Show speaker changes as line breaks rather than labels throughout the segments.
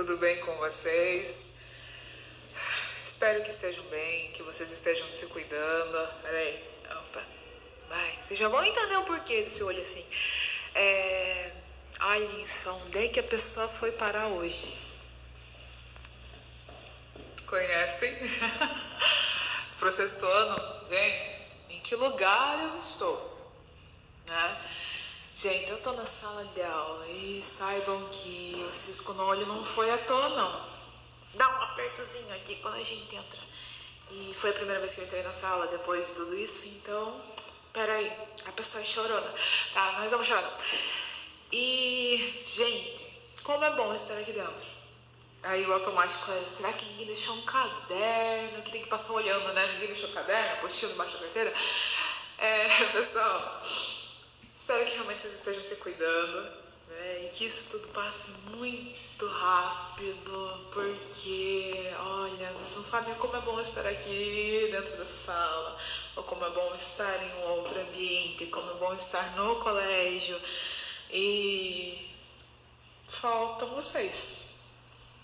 tudo bem com vocês? Espero que estejam bem, que vocês estejam se cuidando. Peraí, opa, vai. Vocês já vão entender o porquê desse olho assim. Olhem só, onde é que a pessoa foi parar hoje? Conhecem? Processando, gente, em que lugar eu estou? Né? Gente, eu tô na sala de aula e saibam que o cisco no olho não foi à toa, não. Dá um apertozinho aqui quando a gente entra. E foi a primeira vez que eu entrei na sala depois de tudo isso, então... Peraí, a pessoa é chorona. Tá, nós vamos chorar. E, gente, como é bom estar aqui dentro. Aí o automático é, será que ninguém deixou um caderno? Que tem que passar olhando, né? Ninguém deixou caderno, apostila debaixo da carteira. Pessoal, espero que realmente vocês estejam se cuidando, né? E que isso tudo passe muito rápido, porque, olha, vocês não sabem como é bom estar aqui dentro dessa sala, ou como é bom estar em um outro ambiente, como é bom estar no colégio. E faltam vocês.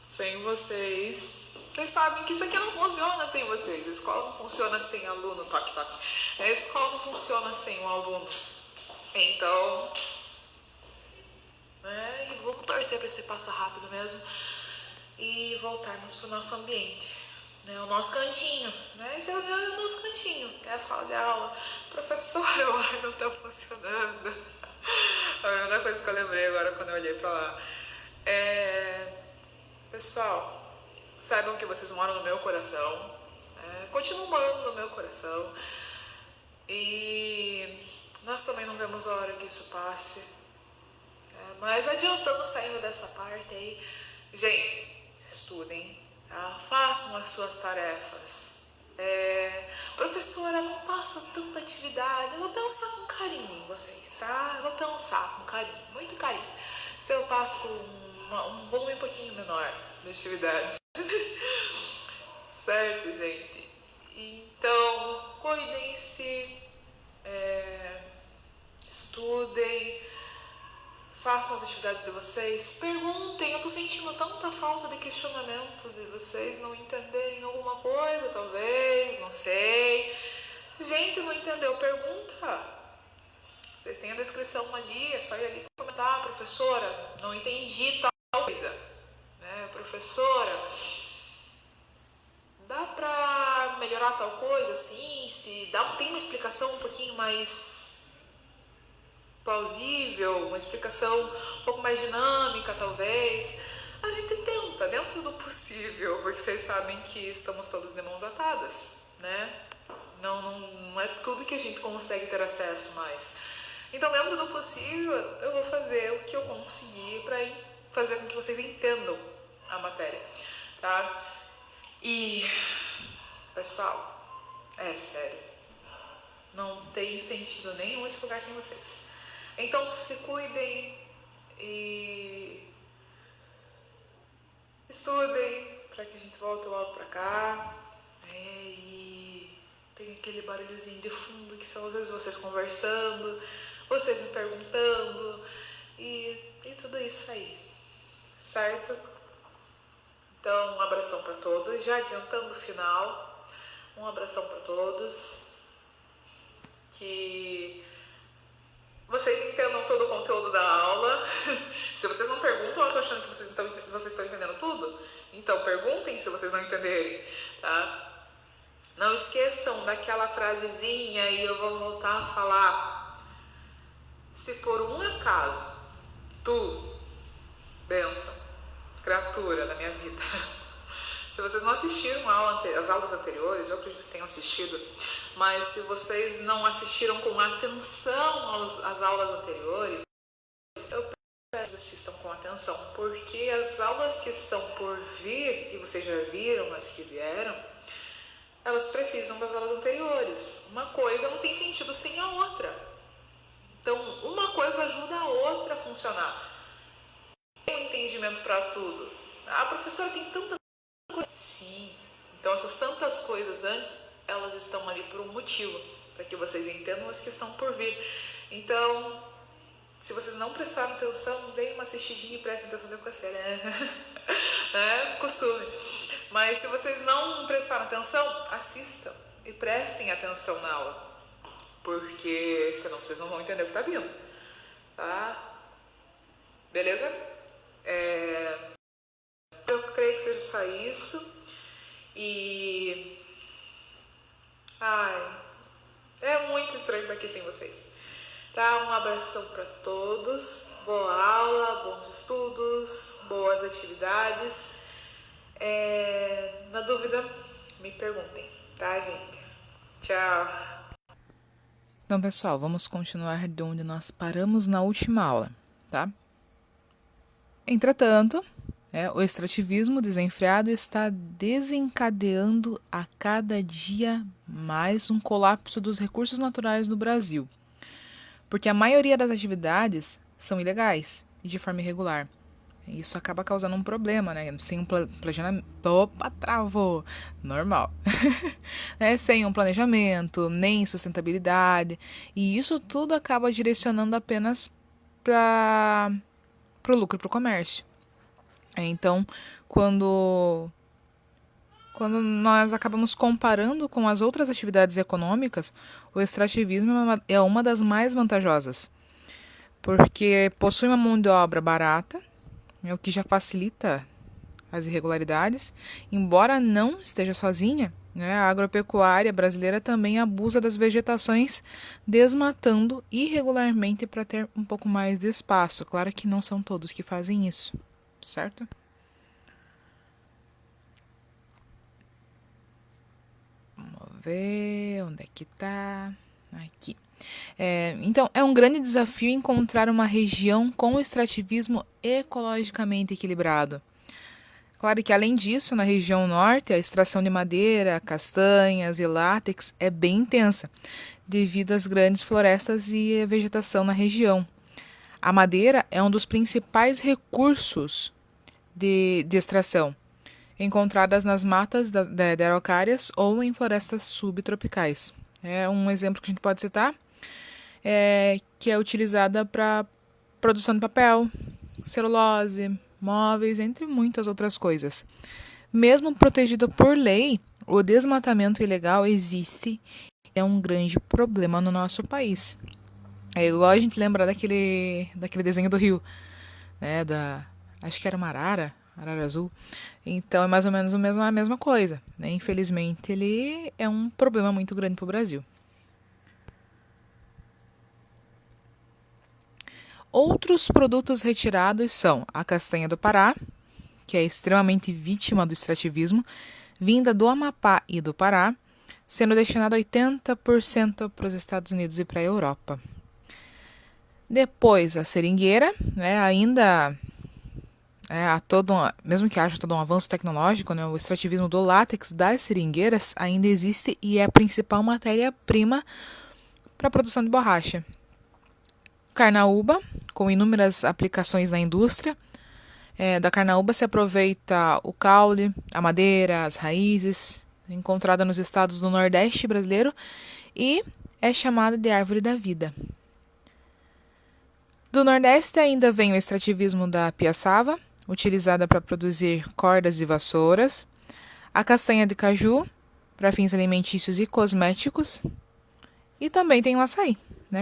Sem vocês, vocês sabem que isso aqui não funciona sem vocês. A escola não funciona sem aluno, toque, toque. A escola não funciona sem um aluno. Então, e vamos torcer para esse passo rápido mesmo e voltarmos para o nosso ambiente, né? O nosso cantinho, né? Esse é o nosso cantinho, é a sala de aula. Professora, o ar não está funcionando. A primeira coisa que eu lembrei agora quando eu olhei para lá. Pessoal, saibam que vocês moram no meu coração, continuam morando no meu coração, e nós também não vemos a hora que isso passe, mas adiantando, saindo dessa parte aí, gente, estudem, tá? Façam as suas tarefas. Professora, não passa tanta atividade, eu vou pensar com carinho em vocês, tá? Eu vou pensar com carinho, muito carinho. Se eu passo com um volume um pouquinho menor de atividades. Certo, gente? Então, cuidem-se, estudem, façam as atividades de vocês, perguntem. Eu tô sentindo tanta falta de questionamento de vocês não entenderem alguma coisa, talvez, não sei. Gente, não entendeu? Pergunta. Vocês têm a descrição ali, é só ir ali comentar. Professora, não entendi tal coisa, né? Professora, dá pra melhorar tal coisa assim? Tem uma explicação um pouquinho mais plausível, uma explicação um pouco mais dinâmica, talvez. A gente tenta, dentro do possível, porque vocês sabem que estamos todos de mãos atadas, né? Não é tudo que a gente consegue ter acesso mais. Então, dentro do possível, eu vou fazer o que eu conseguir para fazer com que vocês entendam a matéria, tá? E, pessoal, sério, não tem sentido nenhum esse lugar sem vocês. Então, se cuidem e estudem para que a gente volte logo para cá. E tem aquele barulhozinho de fundo que são às vezes vocês conversando, vocês me perguntando e tudo isso aí, certo? Então, um abração para todos, já adiantando o final, um abração para todos, que vocês entendam todo o conteúdo da aula. Se vocês não perguntam, eu tô achando que vocês estão entendendo tudo, então perguntem se vocês não entenderem, tá? Não esqueçam daquela frasezinha, e eu vou voltar a falar. Se por um acaso, tu, bênção, criatura da minha vida, se vocês não assistiram as aulas anteriores, eu acredito que tenham assistido, mas se vocês não assistiram com atenção às aulas anteriores, eu peço que assistam com atenção, porque as aulas que estão por vir, e vocês já viram as que vieram, elas precisam das aulas anteriores. Uma coisa não tem sentido sem a outra. Então, uma coisa ajuda a outra a funcionar. Tem um entendimento para tudo. A professora tem tanta coisa. Sim. Então, essas tantas coisas antes, elas estão ali por um motivo, para que vocês entendam as que estão por vir. Então, Se vocês não prestaram atenção, deem uma assistidinha e prestem atenção depois que série. É costume. Mas se vocês não prestaram atenção, assistam e prestem atenção na aula. Porque senão vocês não vão entender o que está vindo. Tá? Beleza? Eu creio que seja só isso. E... é muito estranho estar aqui sem vocês. Tá? Um abração para todos. Boa aula, bons estudos, boas atividades. Na dúvida, me perguntem, tá, gente? Tchau.
Então, pessoal, vamos continuar de onde nós paramos na última aula, tá? Entretanto, o extrativismo desenfreado está desencadeando a cada dia mais um colapso dos recursos naturais no Brasil, porque a maioria das atividades são ilegais e de forma irregular. Isso acaba causando um problema, né? Sem um planejamento... Opa, travou! Normal. Sem um planejamento, nem sustentabilidade. E isso tudo acaba direcionando apenas para o lucro e para o comércio. Então, quando nós acabamos comparando com as outras atividades econômicas, o extrativismo é uma das mais vantajosas, porque possui uma mão de obra barata, o que já facilita as irregularidades. Embora não esteja sozinha, a agropecuária brasileira também abusa das vegetações, desmatando irregularmente para ter um pouco mais de espaço. Claro que não são todos que fazem isso, certo? Vamos ver onde é que está. Aqui. Então, é um grande desafio encontrar uma região com extrativismo ecologicamente equilibrado. Claro que, além disso, na região norte, a extração de madeira, castanhas e látex é bem intensa, devido às grandes florestas e a vegetação na região. A madeira é um dos principais recursos de extração, encontradas nas matas de araucárias ou em florestas subtropicais. Um exemplo que a gente pode citar que é utilizada para produção de papel, celulose, móveis, entre muitas outras coisas. Mesmo protegido por lei, o desmatamento ilegal existe e é um grande problema no nosso país. É igual a gente lembra daquele desenho do Rio, acho que era uma arara azul. Então é mais ou menos a mesma coisa, né? Infelizmente ele é um problema muito grande para o Brasil. Outros produtos retirados são a castanha do Pará, que é extremamente vítima do extrativismo, vinda do Amapá e do Pará, sendo destinada 80% para os Estados Unidos e para a Europa. Depois a seringueira, ainda mesmo que haja todo um avanço tecnológico, o extrativismo do látex das seringueiras ainda existe e é a principal matéria-prima para a produção de borracha. Carnaúba, com inúmeras aplicações na indústria. Da carnaúba se aproveita o caule, a madeira, as raízes, encontrada nos estados do Nordeste brasileiro, e é chamada de árvore da vida. Do Nordeste ainda vem o extrativismo da piaçava, utilizada para produzir cordas e vassouras, a castanha de caju, para fins alimentícios e cosméticos, e também tem o açaí,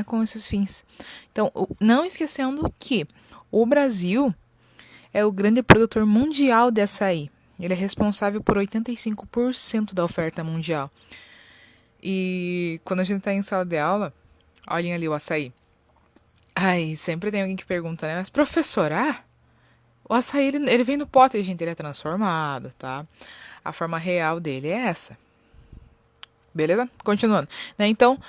com esses fins. Então, não esquecendo que o Brasil é o grande produtor mundial de açaí. Ele é responsável por 85% da oferta mundial. E quando a gente está em sala de aula, olhem ali o açaí. Sempre tem alguém que pergunta, mas professora, o açaí ele vem no pote, gente, ele é transformado, tá? A forma real dele é essa. Beleza? Continuando. Então,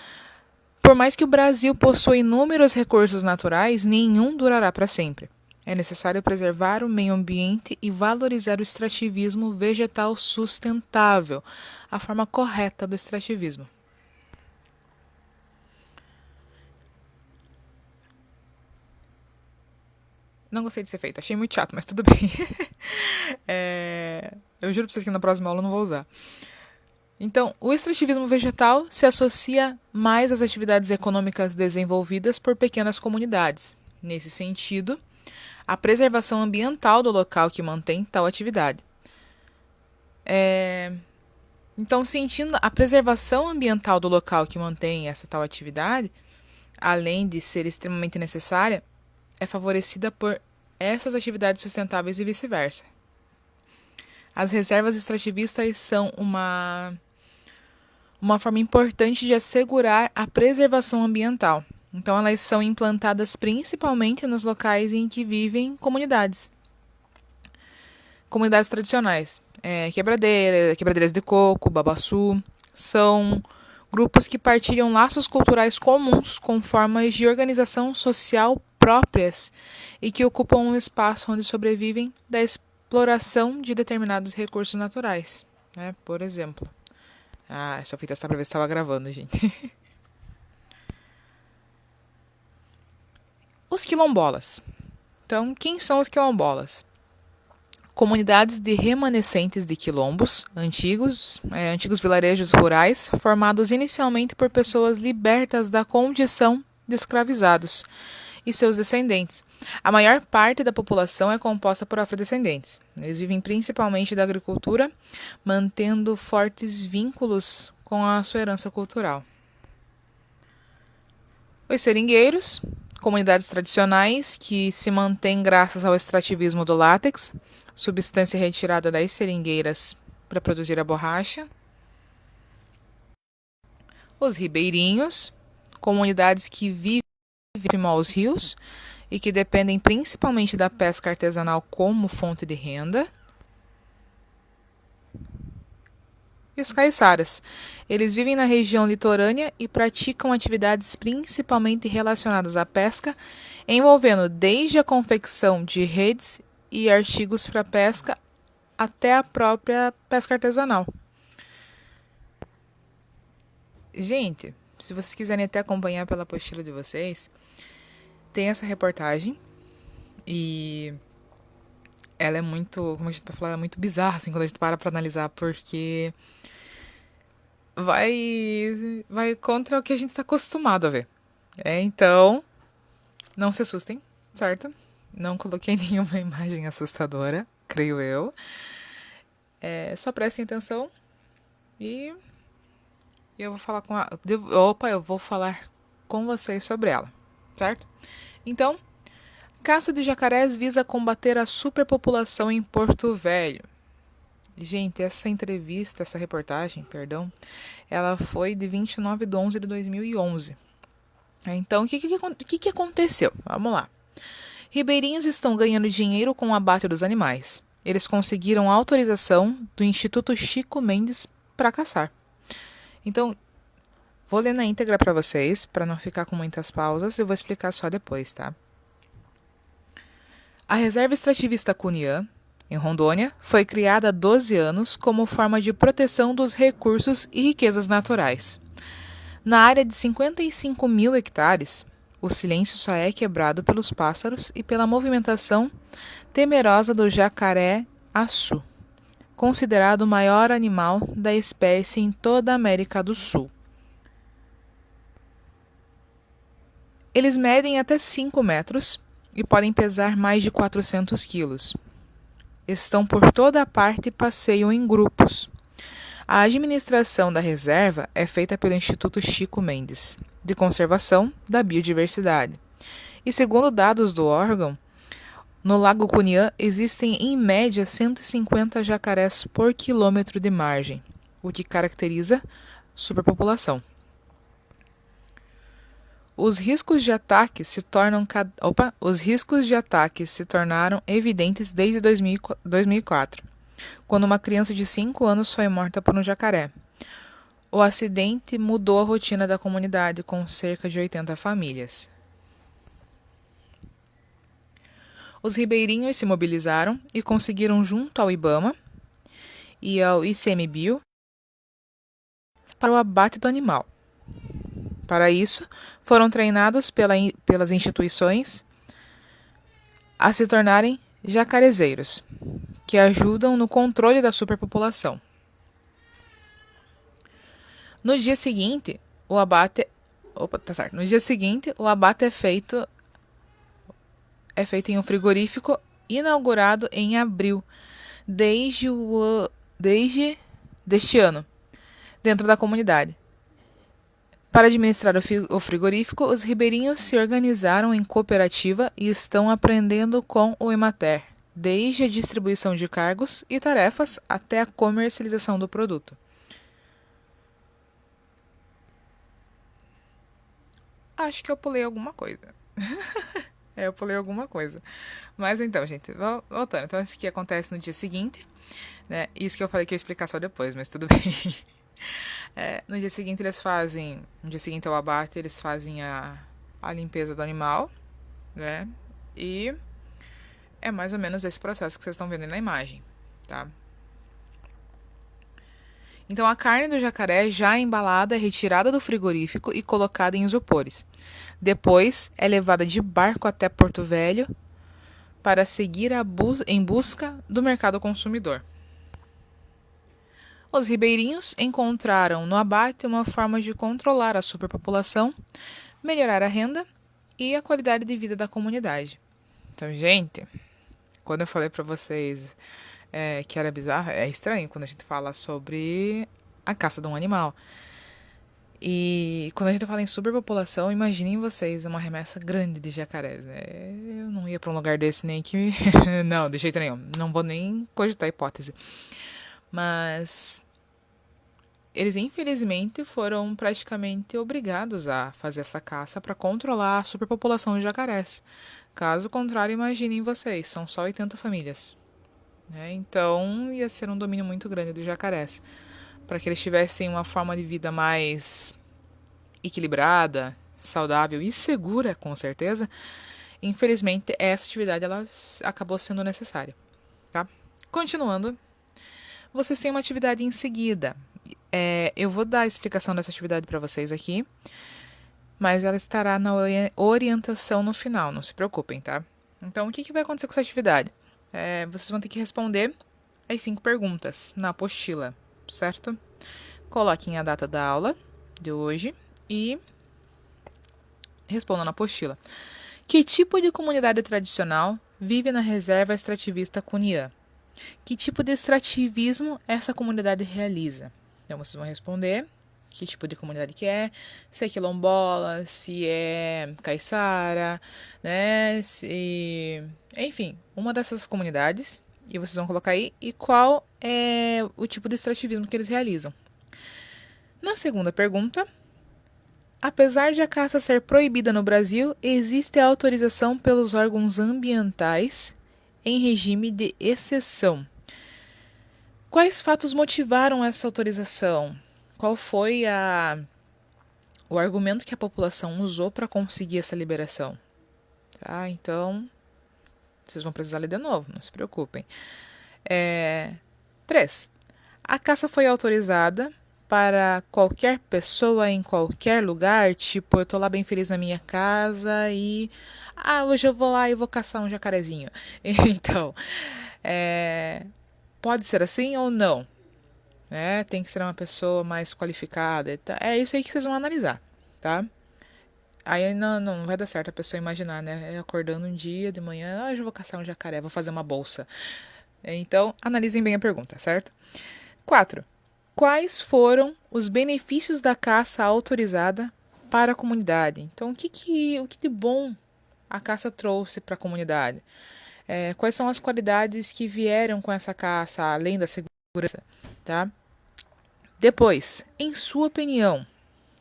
por mais que o Brasil possua inúmeros recursos naturais, nenhum durará para sempre. É necessário preservar o meio ambiente e valorizar o extrativismo vegetal sustentável, a forma correta do extrativismo. Não gostei de ser feito, achei muito chato, mas tudo bem. Eu juro pra vocês que na próxima aula eu não vou usar. Então, o extrativismo vegetal se associa mais às atividades econômicas desenvolvidas por pequenas comunidades, nesse sentido, a preservação ambiental do local que mantém tal atividade. Então, sentindo a preservação ambiental do local que mantém essa tal atividade, além de ser extremamente necessária, é favorecida por essas atividades sustentáveis e vice-versa. As reservas extrativistas são uma forma importante de assegurar a preservação ambiental. Então, elas são implantadas principalmente nos locais em que vivem comunidades. Comunidades tradicionais. Quebradeiras de coco, babaçu, são grupos que partilham laços culturais comuns com formas de organização social próprias e que ocupam um espaço onde sobrevivem da exploração de determinados recursos naturais. Por exemplo. Só fui testar para ver se estava gravando, gente. Os quilombolas. Então, quem são os quilombolas? Comunidades de remanescentes de quilombos antigos vilarejos rurais, formados inicialmente por pessoas libertas da condição de escravizados e seus descendentes. A maior parte da população é composta por afrodescendentes. Eles vivem principalmente da agricultura, mantendo fortes vínculos com a sua herança cultural. Os seringueiros, comunidades tradicionais que se mantêm graças ao extrativismo do látex, substância retirada das seringueiras para produzir a borracha. Os ribeirinhos, comunidades que vivem aos rios e que dependem principalmente da pesca artesanal como fonte de renda. E os caiçaras. Eles vivem na região litorânea e praticam atividades principalmente relacionadas à pesca, envolvendo desde a confecção de redes e artigos para pesca até a própria pesca artesanal. Gente, se vocês quiserem até acompanhar pela apostila de vocês, tem essa reportagem e ela é muito, como a gente vai falar, é muito bizarra assim, quando a gente para analisar, porque vai contra o que a gente está acostumado a ver. Então, não se assustem, certo? Não coloquei nenhuma imagem assustadora, creio eu. Só prestem atenção e eu vou falar eu vou falar com vocês sobre ela, certo? Então, caça de jacarés visa combater a superpopulação em Porto Velho. Gente, essa reportagem, ela foi de 29/11/2011. Então, o que aconteceu? Vamos lá. Ribeirinhos estão ganhando dinheiro com o abate dos animais. Eles conseguiram autorização do Instituto Chico Mendes para caçar. Então, vou ler na íntegra para vocês, para não ficar com muitas pausas, eu vou explicar só depois, tá? A Reserva Extrativista Cunhã, em Rondônia, foi criada há 12 anos como forma de proteção dos recursos e riquezas naturais. Na área de 55 mil hectares, o silêncio só é quebrado pelos pássaros e pela movimentação temerosa do jacaré-açu, considerado o maior animal da espécie em toda a América do Sul. Eles medem até 5 metros e podem pesar mais de 400 quilos. Estão por toda a parte e passeiam em grupos. A administração da reserva é feita pelo Instituto Chico Mendes, de Conservação da Biodiversidade. E segundo dados do órgão, no Lago Cunhã existem em média 150 jacarés por quilômetro de margem, o que caracteriza superpopulação. Os riscos de ataque se tornaram evidentes desde 2004, quando uma criança de 5 anos foi morta por um jacaré. O acidente mudou a rotina da comunidade, com cerca de 80 famílias. Os ribeirinhos se mobilizaram e conseguiram, junto ao IBAMA e ao ICMBio, para o abate do animal. Para isso, foram treinados pelas instituições a se tornarem jacarezeiros, que ajudam no controle da superpopulação. No dia seguinte, o abate é feito é feita em um frigorífico inaugurado em abril desde deste ano, dentro da comunidade. Para administrar o frigorífico, os ribeirinhos se organizaram em cooperativa e estão aprendendo com o Emater, desde a distribuição de cargos e tarefas até a comercialização do produto. Acho que eu pulei alguma coisa. Eu pulei alguma coisa. Mas então, gente, voltando. Então, isso aqui acontece no dia seguinte, né? Isso que eu falei que eu ia explicar só depois, mas tudo bem. No dia seguinte no dia seguinte ao abate, eles fazem a limpeza do animal, né? E é mais ou menos esse processo que vocês estão vendo na imagem, tá? Então a carne do jacaré já embalada é retirada do frigorífico e colocada em isopores. Depois é levada de barco até Porto Velho para seguir em busca do mercado consumidor. Os ribeirinhos encontraram no abate uma forma de controlar a superpopulação, melhorar a renda e a qualidade de vida da comunidade. Então, gente, quando eu falei para vocês que era bizarro, é estranho quando a gente fala sobre a caça de um animal. E quando a gente fala em superpopulação, imaginem vocês uma remessa grande de jacarés, né? Eu não ia para um lugar desse nem que... Não, de jeito nenhum. Não vou nem cogitar a hipótese. Mas eles, infelizmente, foram praticamente obrigados a fazer essa caça para controlar a superpopulação de jacarés. Caso contrário, imaginem vocês, são só 80 famílias. Então, ia ser um domínio muito grande dos jacarés. Para que eles tivessem uma forma de vida mais equilibrada, saudável e segura, com certeza, infelizmente, essa atividade ela acabou sendo necessária. Tá? Continuando, vocês têm uma atividade em seguida. Eu vou dar a explicação dessa atividade para vocês aqui, mas ela estará na orientação no final, não se preocupem, tá? Então, o que vai acontecer com essa atividade? Vocês vão ter que responder as 5 perguntas na apostila, certo? Coloquem a data da aula de hoje e respondam na apostila. Que tipo de comunidade tradicional vive na reserva extrativista Cunhã? Que tipo de extrativismo essa comunidade realiza? Então, vocês vão responder que tipo de comunidade que é, se é quilombola, se é caiçara, né? Enfim, uma dessas comunidades, e vocês vão colocar aí, e qual é o tipo de extrativismo que eles realizam. Na segunda pergunta, apesar de a caça ser proibida no Brasil, existe a autorização pelos órgãos ambientais em regime de exceção. Quais fatos motivaram essa autorização? Qual foi o argumento que a população usou para conseguir essa liberação? Tá? Então, vocês vão precisar ler de novo, não se preocupem. 3. A caça foi autorizada para qualquer pessoa em qualquer lugar? Tipo, eu tô lá bem feliz na minha casa e... hoje eu vou lá e vou caçar um jacarezinho. Então, pode ser assim ou não? Tem que ser uma pessoa mais qualificada. É isso aí que vocês vão analisar, tá? Aí não vai dar certo a pessoa imaginar, né? Acordando um dia de manhã, hoje eu vou caçar um jacaré, vou fazer uma bolsa. Então, analisem bem a pergunta, certo? 4. Quais foram os benefícios da caça autorizada para a comunidade? Então, o que de bom a caça trouxe para a comunidade? Quais são as qualidades que vieram com essa caça, além da segurança, tá? Depois, em sua opinião,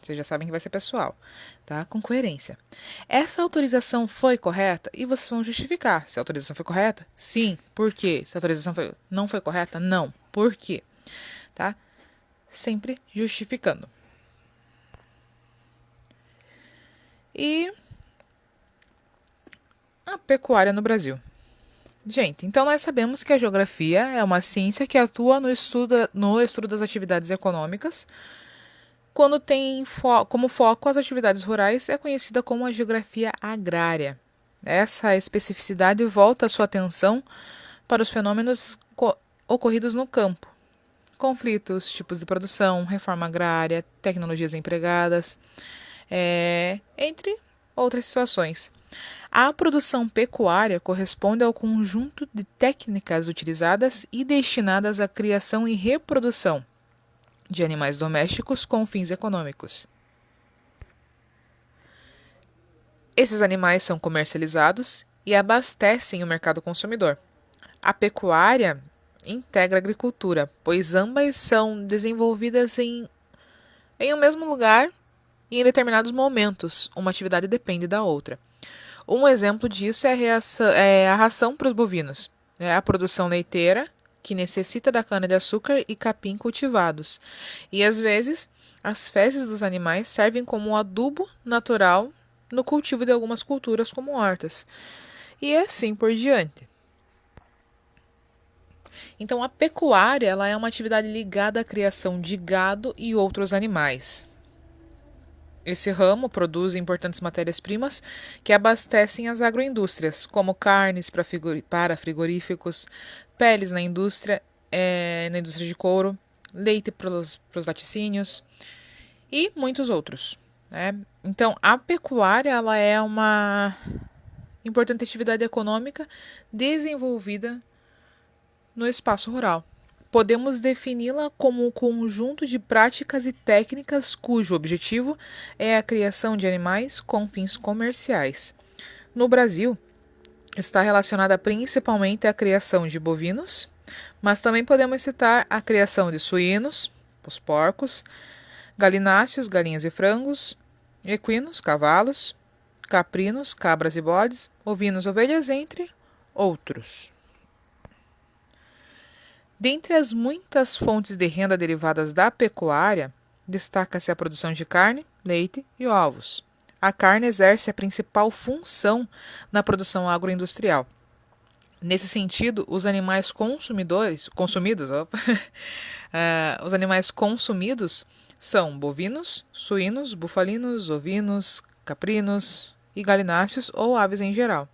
vocês já sabem que vai ser pessoal, tá? Com coerência. Essa autorização foi correta? E vocês vão justificar. Se a autorização foi correta, sim. Por quê? Se a autorização não foi correta, não. Por quê? Tá? Sempre justificando. E a pecuária no Brasil. Gente, então nós sabemos que a geografia é uma ciência que atua no estudo das atividades econômicas. Quando tem como foco as atividades rurais, é conhecida como a geografia agrária. Essa especificidade volta a sua atenção para os fenômenos ocorridos no campo. Conflitos, tipos de produção, reforma agrária, tecnologias empregadas, entre outras situações. A produção pecuária corresponde ao conjunto de técnicas utilizadas e destinadas à criação e reprodução de animais domésticos com fins econômicos. Esses animais são comercializados e abastecem o mercado consumidor. A pecuária integra a agricultura, pois ambas são desenvolvidas em um mesmo lugar e em determinados momentos. Uma atividade depende da outra. Um exemplo disso é a ração para os bovinos. É a produção leiteira, que necessita da cana-de-açúcar e capim cultivados. E, às vezes, as fezes dos animais servem como um adubo natural no cultivo de algumas culturas, como hortas. E assim por diante. Então, a pecuária ela é uma atividade ligada à criação de gado e outros animais. Esse ramo produz importantes matérias-primas que abastecem as agroindústrias, como carnes para frigoríficos, peles na indústria de couro, leite para os laticínios e muitos outros. Né? Então, a pecuária ela é uma importante atividade econômica desenvolvida no espaço rural. Podemos defini-la como um conjunto de práticas e técnicas cujo objetivo é a criação de animais com fins comerciais. No Brasil, está relacionada principalmente à criação de bovinos, mas também podemos citar a criação de suínos, os porcos, galináceos, galinhas e frangos, equinos, cavalos, caprinos, cabras e bodes, ovinos, ovelhas, entre outros. Dentre as muitas fontes de renda derivadas da pecuária, destaca-se a produção de carne, leite e ovos. A carne exerce a principal função na produção agroindustrial. Nesse sentido, os animais os animais consumidos são bovinos, suínos, bufalinos, ovinos, caprinos e galináceos ou aves em geral.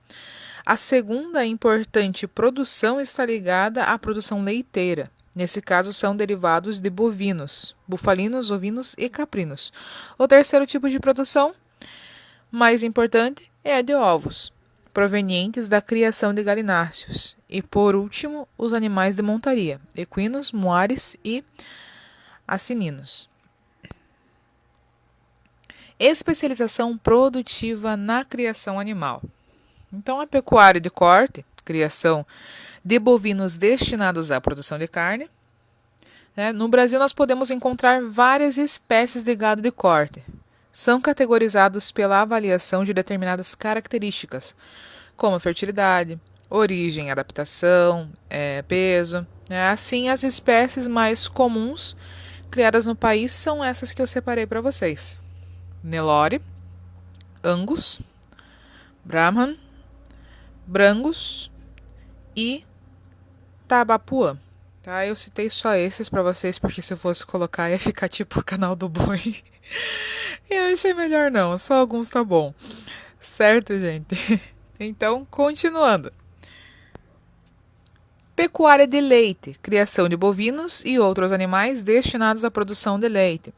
A segunda importante produção está ligada à produção leiteira. Nesse caso, são derivados de bovinos, bufalinos, ovinos e caprinos. O terceiro tipo de produção, mais importante, é a de ovos, provenientes da criação de galináceos. E, por último, os animais de montaria, equinos, muares e acininos. Especialização produtiva na criação animal. Então, a pecuária de corte, criação de bovinos destinados à produção de carne. Né? No Brasil, nós podemos encontrar várias espécies de gado de corte. São categorizados pela avaliação de determinadas características, como fertilidade, origem, adaptação, peso. Né? Assim, as espécies mais comuns criadas no país são essas que eu separei para vocês. Nelore, Angus, Brahman, Brangus e Tabapuã. Tá? Eu citei só esses para vocês, porque se eu fosse colocar ia ficar tipo o canal do boi. E eu achei melhor não, só alguns tá bom. Certo, gente? Então, continuando. Pecuária de leite, criação de bovinos e outros animais destinados à produção de leite.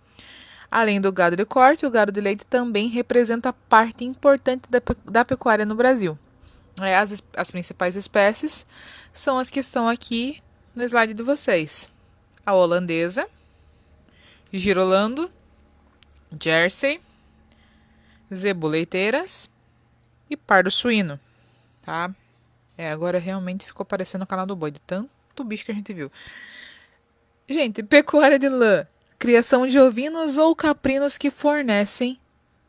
Além do gado de corte, o gado de leite também representa parte importante da pecuária no Brasil. As principais espécies são as que estão aqui no slide de vocês. A holandesa, girolando, jersey, zebu leiteiras e pardo suíno. Tá? Agora realmente ficou parecendo o canal do boi, de tanto bicho que a gente viu. Gente, pecuária de lã, criação de ovinos ou caprinos que fornecem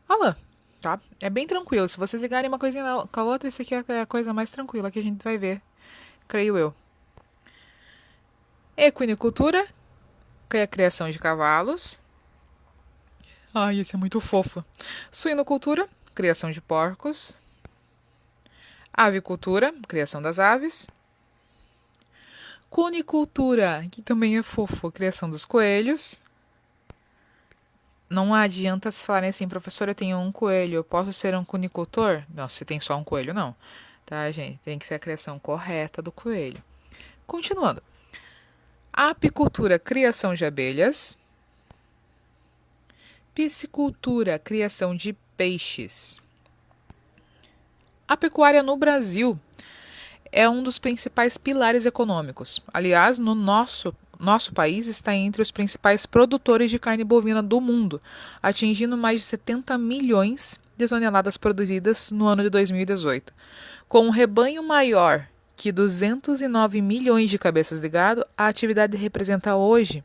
a lã. Tá? É bem tranquilo. Se vocês ligarem uma coisinha com a outra, esse aqui é a coisa mais tranquila que a gente vai ver, creio eu. Equinicultura, que é a criação de cavalos. Ai, esse é muito fofo. Suinocultura, criação de porcos. Avicultura, criação das aves. Cunicultura, que também é fofo, criação dos coelhos. Não adianta se falarem assim, professora, eu tenho um coelho, eu posso ser um cunicultor? Não, se tem só um coelho, não. Tá, gente? Tem que ser a criação correta do coelho. Continuando. Apicultura, criação de abelhas. Piscicultura, criação de peixes. A pecuária no Brasil é um dos principais pilares econômicos. Aliás, no nosso país está entre os principais produtores de carne bovina do mundo, atingindo mais de 70 milhões de toneladas produzidas no ano de 2018. Com um rebanho maior que 209 milhões de cabeças de gado, a atividade representa hoje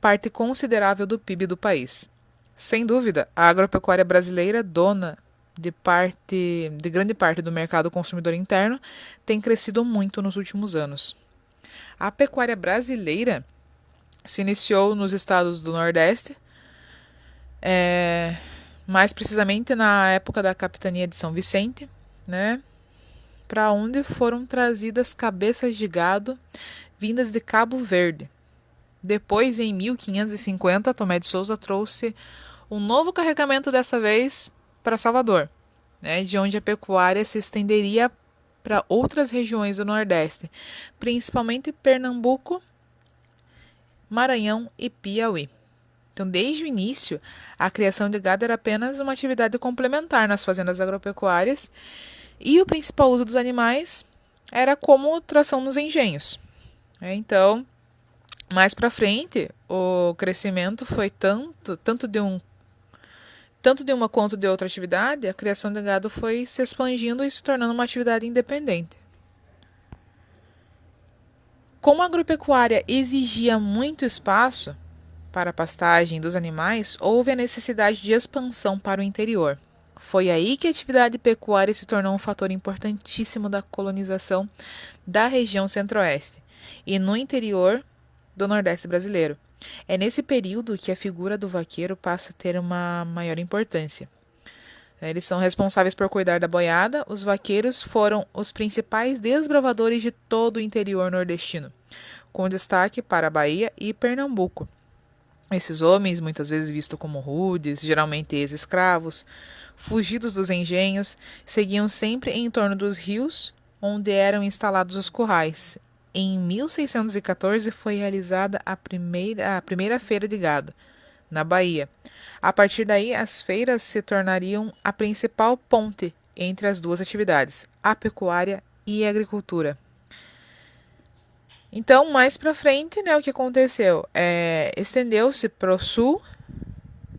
parte considerável do PIB do país. Sem dúvida, a agropecuária brasileira, dona de grande parte do mercado consumidor interno, tem crescido muito nos últimos anos. A pecuária brasileira se iniciou nos estados do Nordeste, mais precisamente na época da capitania de São Vicente, né, para onde foram trazidas cabeças de gado vindas de Cabo Verde. Depois, em 1550, Tomé de Souza trouxe um novo carregamento, dessa vez para Salvador, né, de onde a pecuária se estenderia para outras regiões do Nordeste, principalmente Pernambuco, Maranhão e Piauí. Então, desde o início, a criação de gado era apenas uma atividade complementar nas fazendas agropecuárias e o principal uso dos animais era como tração nos engenhos. Então, mais para frente, o crescimento foi tanto de uma quanto de outra atividade, a criação de gado foi se expandindo e se tornando uma atividade independente. Como a agropecuária exigia muito espaço para a pastagem dos animais, houve a necessidade de expansão para o interior. Foi aí que a atividade pecuária se tornou um fator importantíssimo da colonização da região centro-oeste e no interior do Nordeste brasileiro. É nesse período que a figura do vaqueiro passa a ter uma maior importância. Eles são responsáveis por cuidar da boiada. Os vaqueiros foram os principais desbravadores de todo o interior nordestino, com destaque para a Bahia e Pernambuco. Esses homens, muitas vezes vistos como rudes, geralmente ex-escravos, fugidos dos engenhos, seguiam sempre em torno dos rios onde eram instalados os currais. Em 1614 foi realizada a primeira feira de gado, na Bahia. A partir daí, as feiras se tornariam a principal ponte entre as duas atividades, a pecuária e a agricultura. Então, mais para frente, né, o que aconteceu? Estendeu-se para o sul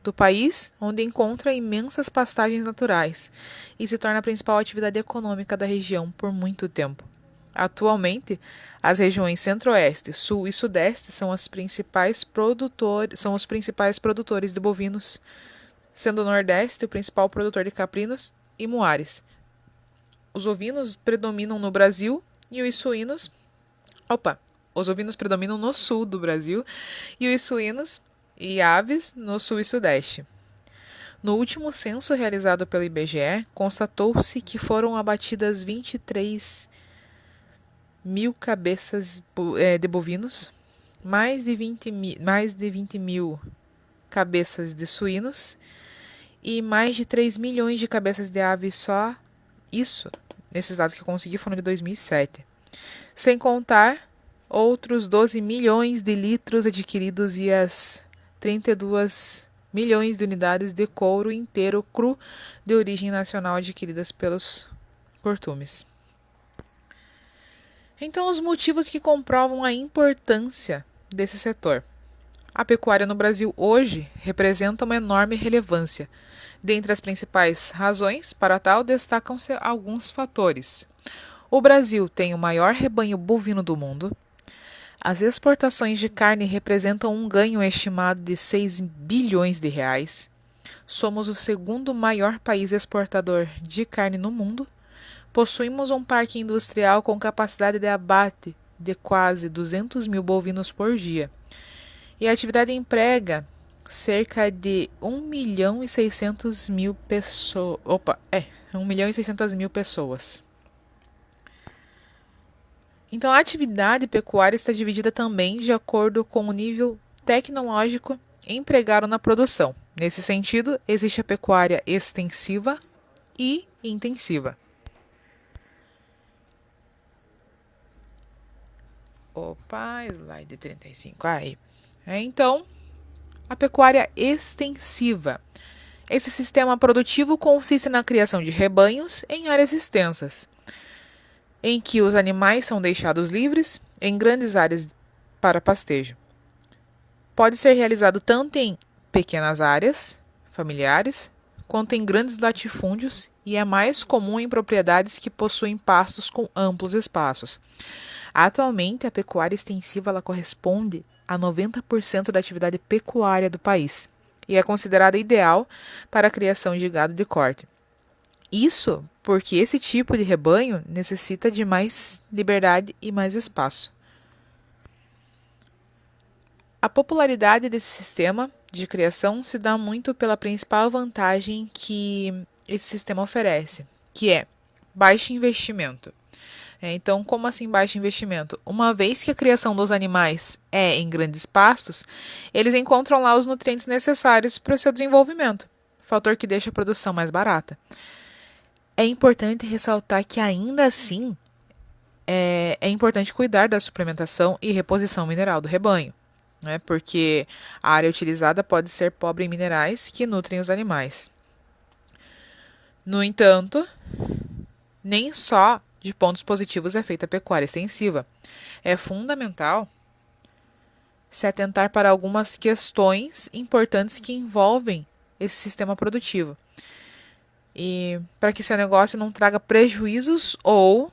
do país, onde encontra imensas pastagens naturais e se torna a principal atividade econômica da região por muito tempo. Atualmente, as regiões Centro-Oeste, Sul e Sudeste são os principais produtores de bovinos, sendo o Nordeste o principal produtor de caprinos e muares. Os ovinos predominam no Brasil e os suínos predominam no sul do Brasil e os suínos e aves no sul e sudeste. No último censo realizado pelo IBGE, constatou-se que foram abatidas 23 mil cabeças de bovinos, mais de 20 mil cabeças de suínos e mais de 3 milhões de cabeças de aves só. Isso, nesses dados que eu consegui, foram de 2007. Sem contar outros 12 milhões de litros adquiridos e as 32 milhões de unidades de couro inteiro cru de origem nacional adquiridas pelos curtumes. Então, os motivos que comprovam a importância desse setor. A pecuária no Brasil hoje representa uma enorme relevância. Dentre as principais razões para tal, destacam-se alguns fatores. O Brasil tem o maior rebanho bovino do mundo. As exportações de carne representam um ganho estimado de 6 bilhões de reais. Somos o segundo maior país exportador de carne no mundo. Possuímos um parque industrial com capacidade de abate de quase 200 mil bovinos por dia. E a atividade emprega cerca de 1.600.000 pessoas. 1.600.000 pessoas. Então, a atividade pecuária está dividida também de acordo com o nível tecnológico empregado na produção. Nesse sentido, existe a pecuária extensiva e intensiva. Slide 35. Então, a pecuária extensiva Esse sistema produtivo consiste na criação de rebanhos em áreas extensas, em que os animais são deixados livres em grandes áreas para pastejo. Pode ser realizado tanto em pequenas áreas familiares, quanto em grandes latifúndios e é mais comum em propriedades que possuem pastos com amplos espaços. Atualmente, a pecuária extensiva ela corresponde a 90% da atividade pecuária do país e é considerada ideal para a criação de gado de corte. Isso porque esse tipo de rebanho necessita de mais liberdade e mais espaço. A popularidade desse sistema de criação se dá muito pela principal vantagem que esse sistema oferece, que é baixo investimento. Então, como assim baixo investimento? Uma vez que a criação dos animais é em grandes pastos, eles encontram lá os nutrientes necessários para o seu desenvolvimento, fator que deixa a produção mais barata. É importante ressaltar que, ainda assim, é importante cuidar da suplementação e reposição mineral do rebanho, né? Porque a área utilizada pode ser pobre em minerais que nutrem os animais. No entanto, nem só de pontos positivos é feita a pecuária extensiva. É fundamental se atentar para algumas questões importantes que envolvem esse sistema produtivo. E para que seu negócio não traga prejuízos ou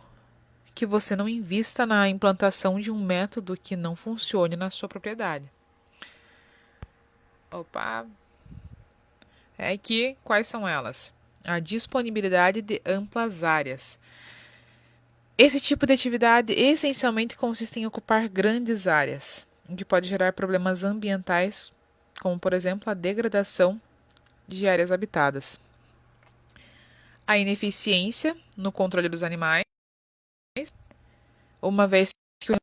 que você não invista na implantação de um método que não funcione na sua propriedade. Quais são elas? A disponibilidade de amplas áreas. Esse tipo de atividade essencialmente consiste em ocupar grandes áreas, o que pode gerar problemas ambientais, como, por exemplo, a degradação de áreas habitadas. A ineficiência no controle dos animais, uma vez que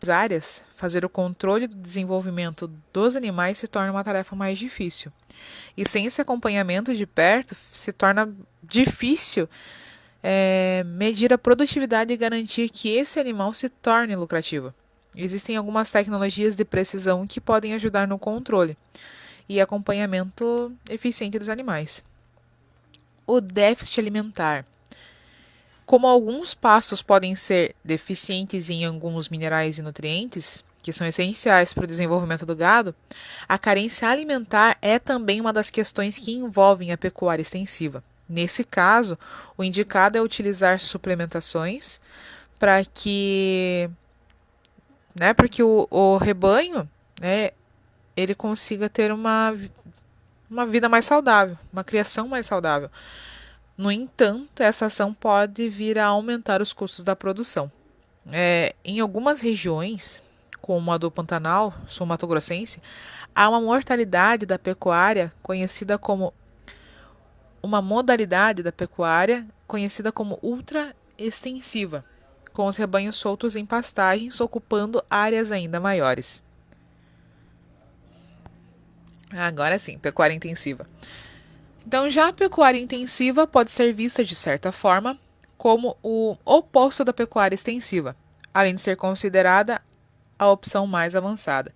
as áreas, fazer o controle do desenvolvimento dos animais se torna uma tarefa mais difícil. E sem esse acompanhamento de perto, se torna difícil medir a produtividade e garantir que esse animal se torne lucrativo. Existem algumas tecnologias de precisão que podem ajudar no controle e acompanhamento eficiente dos animais. O déficit alimentar. Como alguns pastos podem ser deficientes em alguns minerais e nutrientes, que são essenciais para o desenvolvimento do gado, a carência alimentar é também uma das questões que envolvem a pecuária extensiva. Nesse caso, o indicado é utilizar suplementações para que, porque o rebanho, ele consiga ter uma vida mais saudável, uma criação mais saudável. No entanto, essa ação pode vir a aumentar os custos da produção. Em algumas regiões, como a do Pantanal, sul-mato-grossense, há uma mortalidade da pecuária conhecida como uma modalidade da pecuária conhecida como ultra-extensiva, com os rebanhos soltos em pastagens ocupando áreas ainda maiores. Agora sim, pecuária intensiva. Então, já a pecuária intensiva pode ser vista, de certa forma, como o oposto da pecuária extensiva, além de ser considerada a opção mais avançada.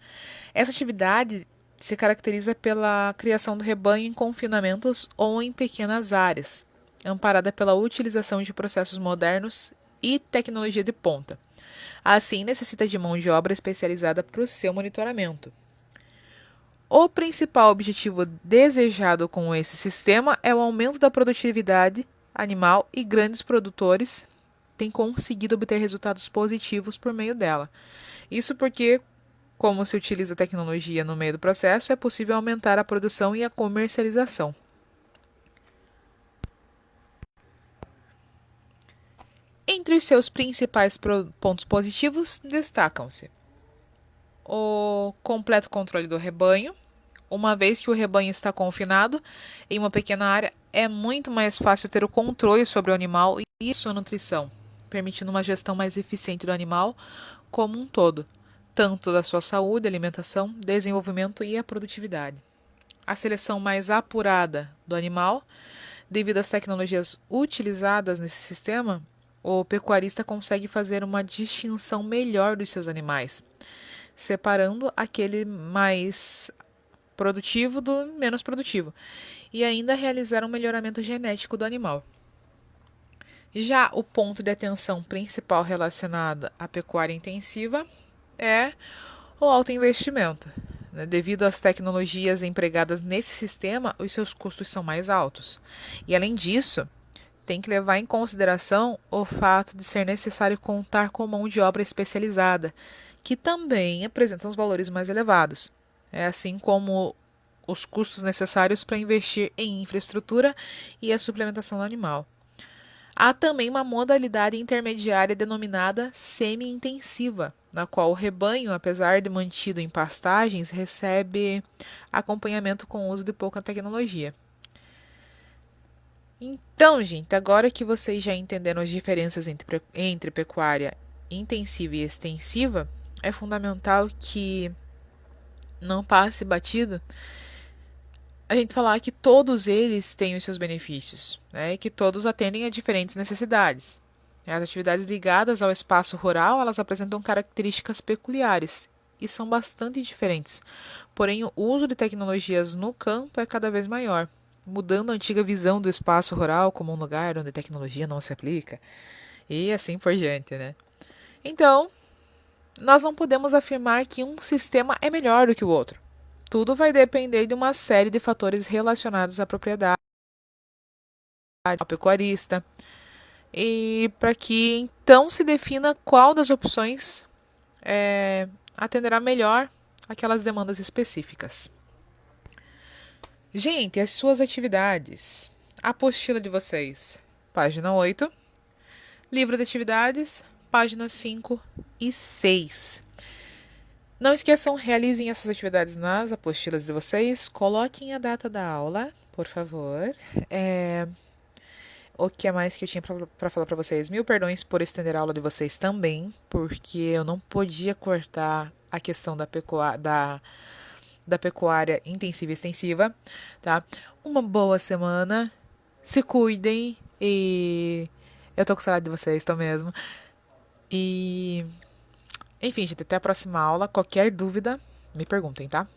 Essa atividade se caracteriza pela criação do rebanho em confinamentos ou em pequenas áreas, amparada pela utilização de processos modernos e tecnologia de ponta. Assim, necessita de mão de obra especializada para o seu monitoramento. O principal objetivo desejado com esse sistema é o aumento da produtividade animal e grandes produtores têm conseguido obter resultados positivos por meio dela. Isso porque, como se utiliza tecnologia no meio do processo, é possível aumentar a produção e a comercialização. Entre os seus principais pontos positivos, destacam-se o completo controle do rebanho. Uma vez que o rebanho está confinado em uma pequena área, é muito mais fácil ter o controle sobre o animal e sua nutrição, permitindo uma gestão mais eficiente do animal como um todo, tanto da sua saúde, alimentação, desenvolvimento e a produtividade. A seleção mais apurada do animal, devido às tecnologias utilizadas nesse sistema, o pecuarista consegue fazer uma distinção melhor dos seus animais, separando aquele mais produtivo do menos produtivo, e ainda realizar um melhoramento genético do animal. Já o ponto de atenção principal relacionado à pecuária intensiva é o alto investimento. Devido às tecnologias empregadas nesse sistema, os seus custos são mais altos. E além disso, tem que levar em consideração o fato de ser necessário contar com mão de obra especializada, que também apresenta os valores mais elevados, assim como os custos necessários para investir em infraestrutura e a suplementação do animal. Há também uma modalidade intermediária denominada semi-intensiva, na qual o rebanho, apesar de mantido em pastagens, recebe acompanhamento com o uso de pouca tecnologia. Então, gente, agora que vocês já entenderam as diferenças entre pecuária intensiva e extensiva, é fundamental que não passe batido a gente falar que todos eles têm os seus benefícios, e que todos atendem a diferentes necessidades. As atividades ligadas ao espaço rural, elas apresentam características peculiares e são bastante diferentes. Porém, o uso de tecnologias no campo é cada vez maior, mudando a antiga visão do espaço rural como um lugar onde a tecnologia não se aplica, e assim por diante, né? Então, nós não podemos afirmar que um sistema é melhor do que o outro. Tudo vai depender de uma série de fatores relacionados à propriedade, ao pecuarista, e para que então se defina qual das opções atenderá melhor aquelas demandas específicas. Gente, as suas atividades. A apostila de vocês, página 8. Livro de atividades, páginas 5 e 6. Não esqueçam, realizem essas atividades nas apostilas de vocês. Coloquem a data da aula, por favor. O que é mais que eu tinha para falar para vocês? Mil perdões por estender a aula de vocês também, porque eu não podia cortar a questão da pecuária intensiva e extensiva, tá? Uma boa semana, se cuidem e eu tô com saudade de vocês, tô mesmo. E enfim, gente, até a próxima aula. Qualquer dúvida, me perguntem, tá?